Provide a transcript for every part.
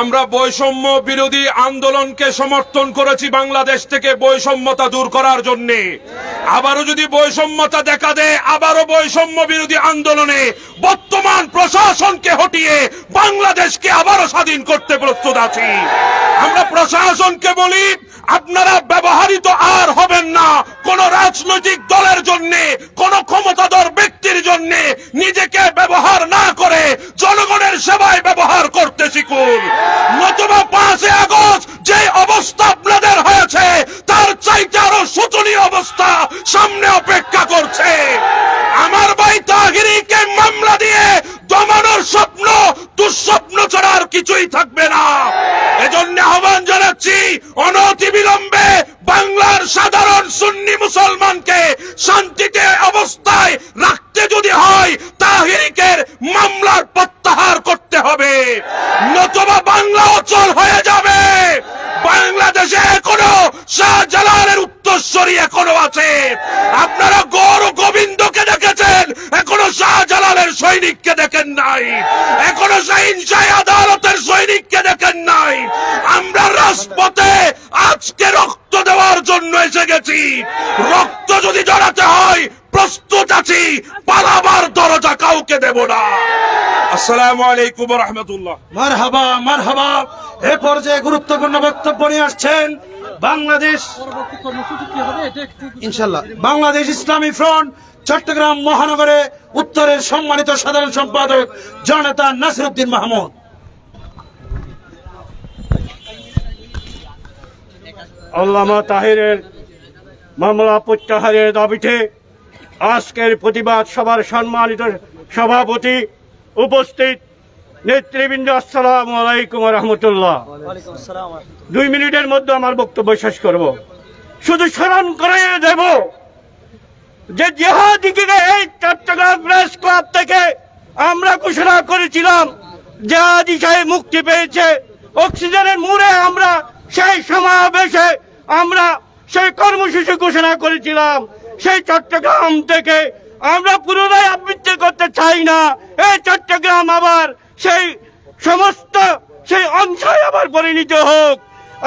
আমরা বৈষম্য বিরোধী আন্দোলনকে সমর্থন করেছি বাংলাদেশ থেকে বৈষম্যতা দূর করার জন্য। আবারও যদি বৈষম্যতা দেখা দেয়, আবারও বৈষম্য বিরোধী আন্দোলনে বর্তমান প্রশাসনকে হটিয়ে বাংলাদেশকে আবারও স্বাধীন করতে প্রস্তুত আছি। আমরা প্রশাসনকে বলি, আপনারা ব্যবহৃত আর হবেন না কোন রাজনৈতিক দলের জন্য, কোন ক্ষমতাধর ব্যক্তির জন্য নিজেকে ব্যবহার না করে জনগণের সেবায় ব্যবহার করতে শিখুন। নতুবা 5 আগস্ট যে অবস্থা আপনাদের হয়েছে তার চাইতে আরো শোচনীয় অবস্থা সামনে অপেক্ষা করছে। আমার ভাই তাহিরকে মামলা দিয়ে দমানোর স্বপ্ন দুঃস্বপ্ন ছাড়া আর কিছুই থাকবে না। এজন্য আহ্বান জানাচ্ছি, অনতিবিলম্বে বাংলার সাধারণ সুন্নি মুসলমানকে শান্তিতে অবস্থায় রাখতে যদি হয়, তাহিরকের মামলার প্রত্যাহার করতে হবে, নতুবা বাংলা অচল হয়ে যাবে। বাংলাদেশে এখনো শাহজালালের উত্তরসূরি এখনো আছে। আপনারা গৌর গোবিন্দকে দেখেছেন, এখনো শাহজালালের সৈনিককে দেখেন নাই, এখনো শাহিনশাহী আদালতের সৈনিককে দেখেন নাই। আমরা রাজপথে আজকে রক্ত দেওয়ার জন্য এসে গেছি। রক্ত যদি জড়াতে হয় প্রস্তুত আছি, পালাবার দরজা কাউকে দেব না। আসসালামু আলাইকুম ওয়া রাহমাতুল্লাহ। মারহাবা মারহাবা। এ পর্যায়ে গুরুত্বপূর্ণ বক্তব্য নিয়ে আসছেন ইনশাআল্লাহ বাংলাদেশ ইসলামী ফ্রন্ট চট্টগ্রাম মহানগরে উত্তরের সম্মানিত সাধারণ সম্পাদক জননেতা নাসিরউদ্দিন মাহমুদ। আল্লামা তাহিরের মামলা প্রত্যাহারের দাবিতে আজকের প্রতিবাদ সভার সম্মানিত সভাপতি, উপস্থিত নেতৃবৃন্দ, আসসালামু আলাইকুম ওয়া রাহমাতুল্লাহ। 2 মিনিটের মধ্যে আমার বক্তব্য শেষ করব। শুধু স্মরণ করে দেব যে জিহাদিকে এই চট্টগ্রাম প্রেস ক্লাব থেকে আমরা ঘোষণা করেছিলাম জিহাদি সাহেব মুক্তি পেয়েছে। অক্সিজেনের মোড়ে আমরা সেই সমাবেশে আমরা সেই কর্মসূচি ঘোষণা করেছিলাম। সেই চট্টগ্রাম থেকে আমরা পুনরায় আবৃত্তি করতে চাই না। এই চট্টগ্রাম আবার সেই সমস্ত সেই অংশে আবার পরিণত হোক।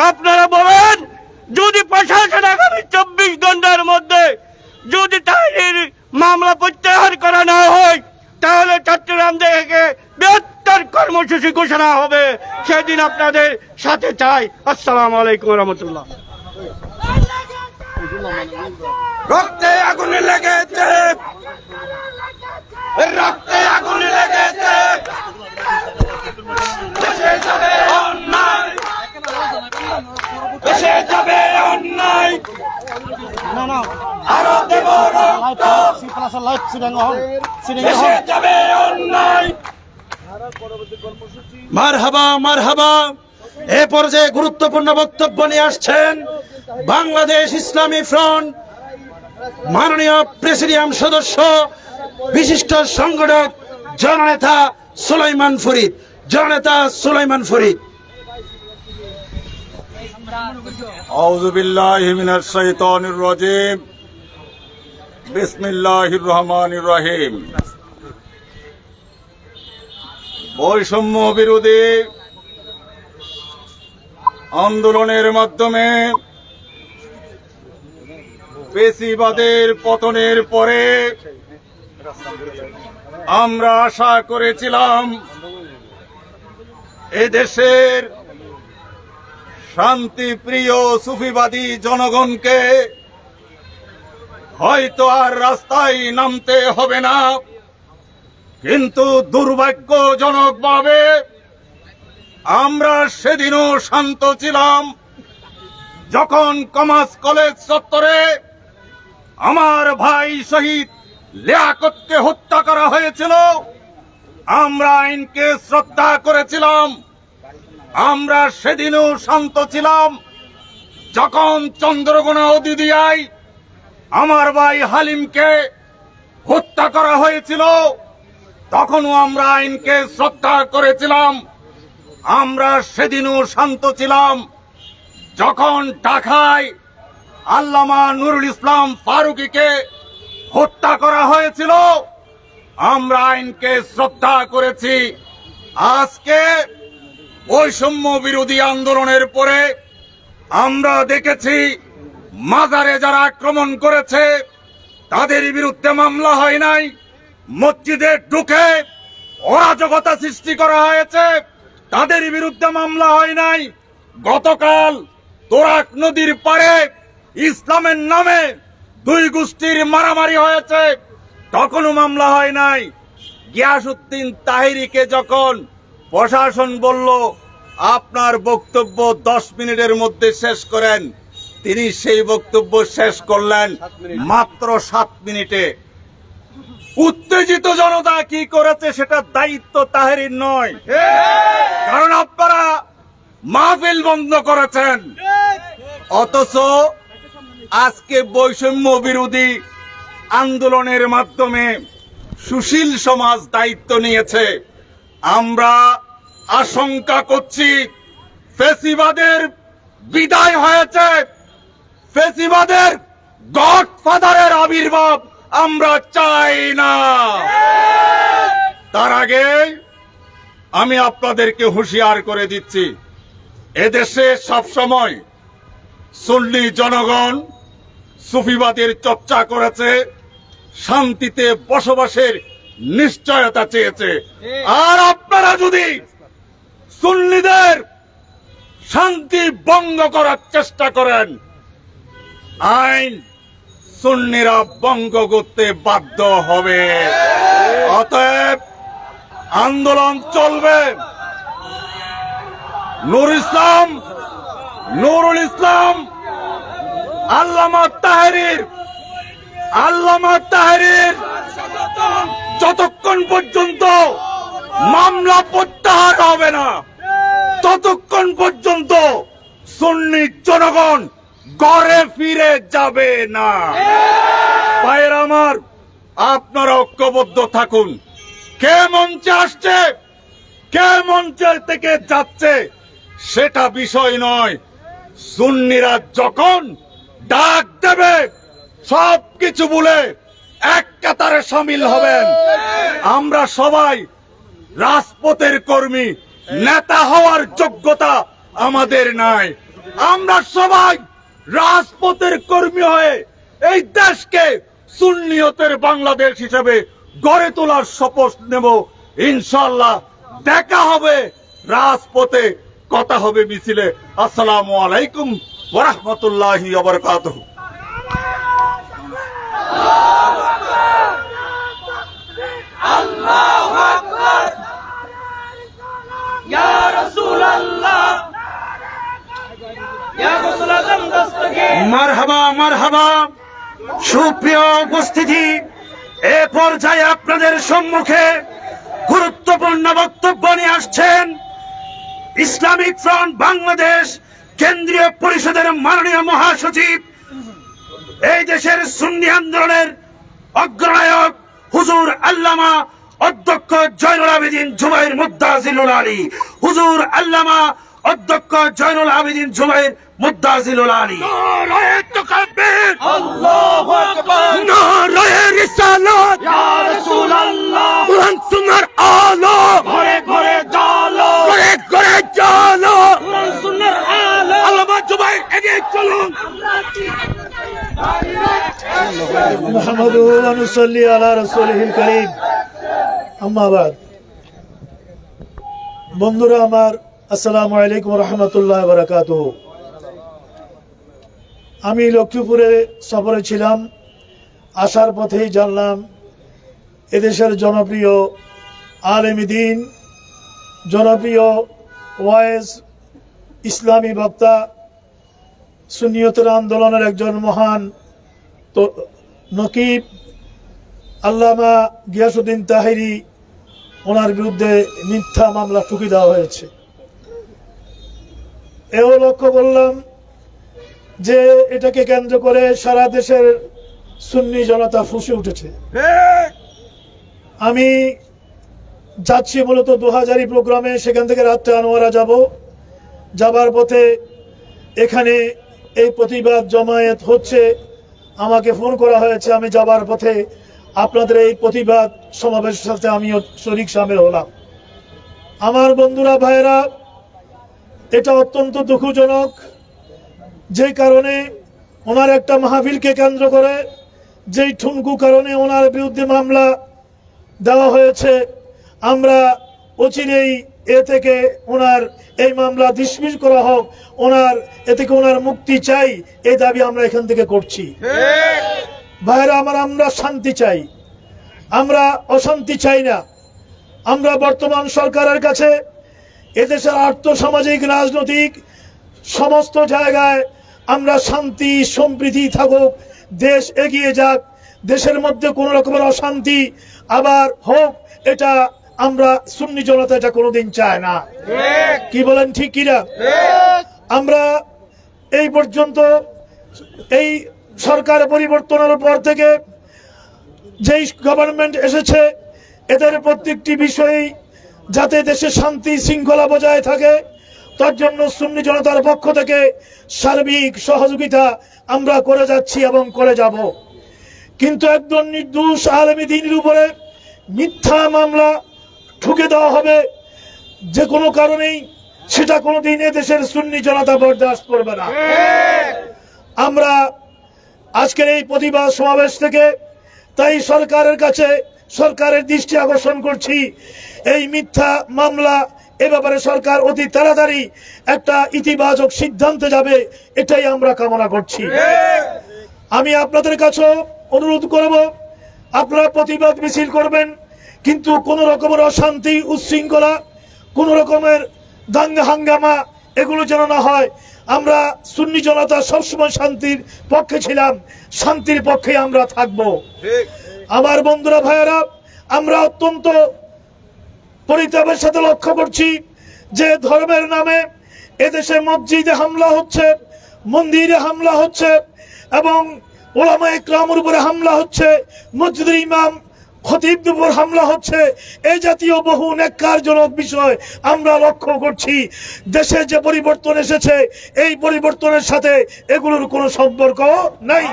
আপনারা বলেন, যদি প্রশাসন আগামী 24 ঘন্টার মধ্যে যদি তাহিরের মামলা প্রত্যাহার করা না হয়, তাহলে চট্টগ্রাম থেকে বৃহত্তর কর্মসূচি ঘোষণা হবে। সেদিন আপনাদের সাথে চাই। আসসালামু আলাইকুম রহমতুল্লাহ। রক্তে আগুন লেগেছে, রক্তে আগুন লেগেছে, দেশে যাবে অন্যায়, দেশে যাবে অন্যায়, আরো দেব রক্ত, দেশে যাবে অন্যায়। মারহাবা মারহাবা। এ পর্যায়ে গুরুত্বপূর্ণ বক্তব্য নিয়ে আসছেন বাংলাদেশ ইসলামী ফ্রন্ট মাননীয় প্রেসিডিয়াম সদস্য, বিশিষ্ট সংগঠক জননেতা সুলাইমান ফরিদ। জননেতা সুলাইমান ফরিদ। আউযু বিল্লাহি মিনাশ শাইতানির রাজীম। বিসমিল্লাহির রহমানির রহিম। বৈষম্য বিরোধী আন্দোলনের মাধ্যমে পেশিবাদের পতনের পরে আমরা আশা করেছিলাম এদেশের শান্তিপ্রিয় সুফিবাদী জনগণকে হয়তো আর রাস্তায় নামতে হবে না। কিন্তু দুর্ভাগ্যজনকভাবে আমরা সেদিনও শান্ত ছিলাম, যখন কমার্স কলেজ চত্বরে আমার ভাই শহীদ লিয়াকতকে হত্যা করা হয়েছিল। আমরা আইনকে শ্রদ্ধা করেছিলাম। আমরা সেদিনও শান্ত ছিলাম, যখন চন্দ্রকোনা ওদিদিয়ায় আমার ভাই হালিমকে হত্যা করা হয়েছিল। তখনও আমরা আইনকে শ্রদ্ধা করেছিলাম। আমরা সেদিনও শান্ত ছিলাম, যখন ঢাকায় আল্লামা নুরুল ইসলাম ফারুকীকে হত্যা করা হয়েছিল। আমরা আইনকে শ্রদ্ধা করেছি। আজকে বৈষম্য বিরোধী আন্দোলনের পরে আমরা দেখেছি মাজারে যারা আক্রমণ করেছে তাদের বিরুদ্ধে মামলা হয় নাই, মসজিদে ঢুকে অরাজকতা সৃষ্টি করা হয়েছে তাদের বিরুদ্ধে মামলা হয় নাই। গতকাল তোরাক নদীর পারে ইসলামের নামে দুই গোষ্ঠীর মারামারি হয়েছে, তখনও মামলা হয় নাই। গিয়াসউদ্দিন তাহিরিকে যখন প্রশাসন বলল আপনার বক্তব্য 10 মিনিটের মধ্যে শেষ করেন, তিনি সেই বক্তব্য শেষ করলেন মাত্র 7 মিনিটে। উত্তেজিত জনতা কি করেছে সেটা দায়িত্ব তাহেরির নয়, কারণ আপনারা মাহফিল বন্ধ করেছেন। অথচ আজকে বৈষম্য বিরোধী আন্দোলনের মাধ্যমে সুশীল সমাজ দায়িত্ব নিয়েছে। আমরা আশঙ্কা করছি ফেসিবাদের বিদায় হয়েছে, ফেসিবাদের গডফাদারের আবির্ভাব আমরা চাই না। তার আগে আমি আপনাদেরকে হুঁশিয়ার করে দিচ্ছি, এদেশে সবসময় সুন্নি জনগণ সুফিবাদের চর্চা করেছে, শান্তিতে বসবাসের নিশ্চয়তা চেয়েছে। আর আপনারা যদি সুন্নিদের শান্তি ভঙ্গ করার চেষ্টা করেন, আইন সুন্নিরা ভঙ্গ করতে বাধ্য হবে। অতএব আন্দোলন চলবে। নুরুল ইসলাম আল্লামা তাহেরির যতক্ষণ পর্যন্ত মামলা প্রত্যাহার হবে না, ততক্ষণ পর্যন্ত সুন্নি জনগণ ঘরে ফিরে যাবে না। ভাইয়ের আমার, আপনারা ঐক্যবদ্ধ থাকুন। কে মঞ্চে আসছে, কে মঞ্চের থেকে যাচ্ছে সেটা বিষয় নয়। সুন্নিরা যখন ডাক দেবে সবকিছু বলে এক কাতারে শামিল হবেন। আমরা সবাই রাজপথের কর্মী, নেতা হওয়ার যোগ্যতা আমাদের নাই। আমরা সবাই রাজপথের কর্মী হয়ে এই দেশকে সুন্নিয়তের বাংলাদেশ হিসেবে গড়ে তোলার শপথ নেব। ইনশাআল্লাহ দেখা হবে রাজপথে, কথা হবে মিছিলে। আসসালামু আলাইকুম ওয়া রাহমাতুল্লাহি ওয়া বারাকাতুহু। মারহাবা মারহাবা। সুপ্রিয় উপস্থিতি, এ পর্যায়ে আপনাদের সম্মুখে গুরুত্বপূর্ণ বক্তব্য নিয়ে আসছেন ইসলামিক ফ্রন্ট বাংলাদেশ কেন্দ্রীয় পরিষদের মাননীয় মহাসচিব, এই দেশের সুন্নি আন্দোলনের অগ্রনায়ক হুজুর আল্লামা অধ্যক্ষ জয়নুল আবেদিন জুবাইর মুদ্দাজিলুল আলী। হুজুর আল্লামা অধ্যক্ষ জয়নুল আবেদিন জুবাইর মুদ্দাজিলুল আলী। নারায়ে তাকবীর, আল্লাহু আকবার। নারায়ে রিসালাত, ইয়া রাসূলুল্লাহ। কুরআন সুন্নাহর আলো ঘরে ঘরে জালো, ঘরে ঘরে জালো। কুরআন সুন্নাহর আলো। আল্লামা জুবাইর এগিয়ে চলুন। মুহাম্মাদু ওয়া নুসাল্লি আলা রাসূলিহিল কারীম। আম্মা বাদ। বন্ধুরা আমার, আসসালামু আলাইকুম ওয়া রাহমাতুল্লাহি ওয়া বারাকাতুহু। আমি লক্ষ্মীপুরে সফরে ছিলাম, আসার পথেই জানলাম এদেশের জনপ্রিয় আলেম দ্বীন, জনপ্রিয় ওয়াইজ ইসলামী বক্তা, সুন্নিয়তের আন্দোলনের একজন মহান নকিব আল্লামা গিয়াসউদ্দিন তাহিরি, ওনার বিরুদ্ধে মিথ্যা মামলা ঠুকে দেওয়া হয়েছে। এও লক্ষ্য করলাম যে এটাকে কেন্দ্র করে সারা দেশের সুন্নি জনতা ফুঁসে উঠেছে। আমি যাচ্ছি মূলত 2000 প্রোগ্রামে, সেখান থেকে রাত্রে আনোয়ারা যাব। যাবার পথে এখানে এই প্রতিবাদ জমায়েত হচ্ছে, আমাকে ফোন করা হয়েছে। আমি যাবার পথে আপনাদের এই প্রতিবাদ সমাবেশের সাথে আমিও শরীক শামিল হলাম। আমার বন্ধুরা ভাইয়েরা, এটা অত্যন্ত দুঃখজনক, যে কারণে ওনার একটা মাহফিলকে কেন্দ্র করে যেই ঠুনকু কারণে ওনার বিরুদ্ধে মামলা দেওয়া হয়েছে, আমরা অচিরেই এ থেকে ওনার এই মামলা ডিসমিস করা হোক, এ থেকে ওনার মুক্তি চাই, এই দাবি আমরা এখান থেকে করছি। ভাইরা আমার, আমরা শান্তি চাই, আমরা অশান্তি চাই না। আমরা বর্তমান সরকারের কাছে এদেশের আর্থসামাজিক রাজনৈতিক সমস্ত জায়গায় আমরা শান্তি সম্প্রীতি থাকুক, দেশ এগিয়ে যাক, দেশের মধ্যে কোনো রকমের অশান্তি আবার হোক, এটা আমরা সুন্নি জনতা এটা কোনোদিন চায় না। কি বলেন, ঠিক কিনা? আমরা এই পর্যন্ত এই সরকার পরিবর্তনের পর থেকে যেই গভর্নমেন্ট এসেছে, এদের প্রত্যেকটি বিষয়েই যাতে দেশে শান্তি শৃঙ্খলা বজায় থাকে, তার জন্য সুন্নি জনতার পক্ষ থেকে সার্বিক সহযোগিতা আমরা করে যাচ্ছি এবং করে যাব। কিন্তু একজন নির্দোষ আলেম দ্বীনের উপরে মিথ্যা মামলা ঠুকে দেওয়া হবে যে কোনো কারণেই, সেটা কোনোদিন এদেশের সুন্নি জনতা বরদাস্ত করবে না। আমরা আজকের এই প্রতিবাদ সমাবেশ থেকে তাই সরকারের কাছে সরকারের দৃষ্টি আকর্ষণ করছি, এই মিথ্যা মামলা এ ব্যাপারে সরকার অতি তাড়াতাড়ি একটা ইতিবাচক সিদ্ধান্তে যাবে, এটাই আমরা কামনা করছি। আমি আপনাদের কাছে অনুরোধ করব, আপনারা প্রতিবাদ মিছিল করবেন, কিন্তু কোন রকমের অশান্তি উচ্ছৃঙ্খলা, কোন রকমের দাঙ্গা হাঙ্গামা এগুলো যেন না হয়। আমরা সুন্নি জনতা সবসময় শান্তির পক্ষে ছিলাম, শান্তির পক্ষে আমরা থাকব। আমার বন্ধুরা, ভাইয়েরা, আমরা অত্যন্ত পরিতাপের সাথে লক্ষ্য করছি যে ধর্মের নামে এদেশে মসজিদে হামলা হচ্ছে, মন্দিরে হামলা হচ্ছে এবং ওলামা ইকরামের উপরে হামলা হচ্ছে, মসজিদের ইমাম খতিবদের উপর হামলা হচ্ছে। এই জাতীয় বহু ন্যাক্কারজনক বিষয় আমরা লক্ষ্য করছি। দেশে যে পরিবর্তন এসেছে, এই পরিবর্তনের সাথে এগুলোর কোনো সম্পর্ক নাই,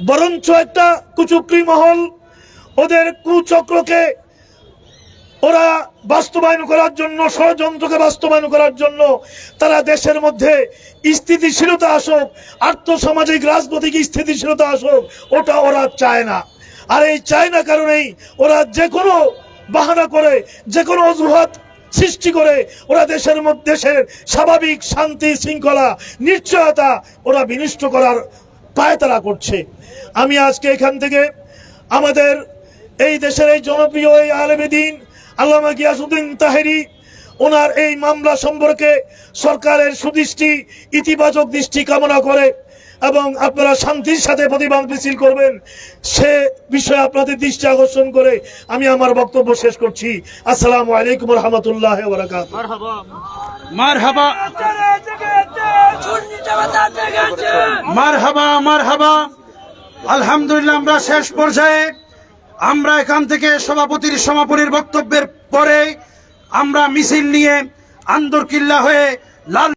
বরঞ্চ একটা কুচক্রী মহল ওদের কুচক্রকে ওরা বাস্তবায়ন করার জন্য, ষড়যন্ত্রকে বাস্তবায়ন করার জন্য তারা দেশের মধ্যে স্থিতিশীলতা আসুক, আর্থসামাজিক রাজনৈতিক স্থিতিশীলতা আসুক, ওটা ওরা চায় না। আর এই চায় না কারণেই ওরা যে কোনো বাহানা করে, যে কোনো অজুহাত সৃষ্টি করে ওরা দেশের মধ্যে দেশের স্বাভাবিক শান্তি শৃঙ্খলা নিশ্চয়তা ওরা বিনষ্ট করার পায়তারা করছে। আমি আজকে এখান থেকে আমাদের এই দেশের এই জনপ্রিয় এই আলেমে দ্বীন আল্লামা গিয়াসউদ্দিন তাহেরি, ওনার এই মামলা সম্পর্কে সরকারের সুদৃষ্টি ইতিবাচক দৃষ্টি কামনা করে এবং আপনারা শান্তির সাথে প্রতিবাদ মিছিল করবেন, সে বিষয়ে আপনাদের দৃষ্টি আকর্ষণ করে আমি আমার বক্তব্য শেষ করছি। আসসালামু আলাইকুম ওয়া রাহমাতুল্লাহি ওয়া বারাকাতুহু। মারহাবা মারহাবা মারহাবা। আলহামদুলিল্লাহ, আমরা শেষ পর্যায়ে আমরা এখান থেকে সভাপতির সমাপনীর বক্তব্যের পরে আমরা মিছিল নিয়ে আন্দরকিল্লা হয়ে লাল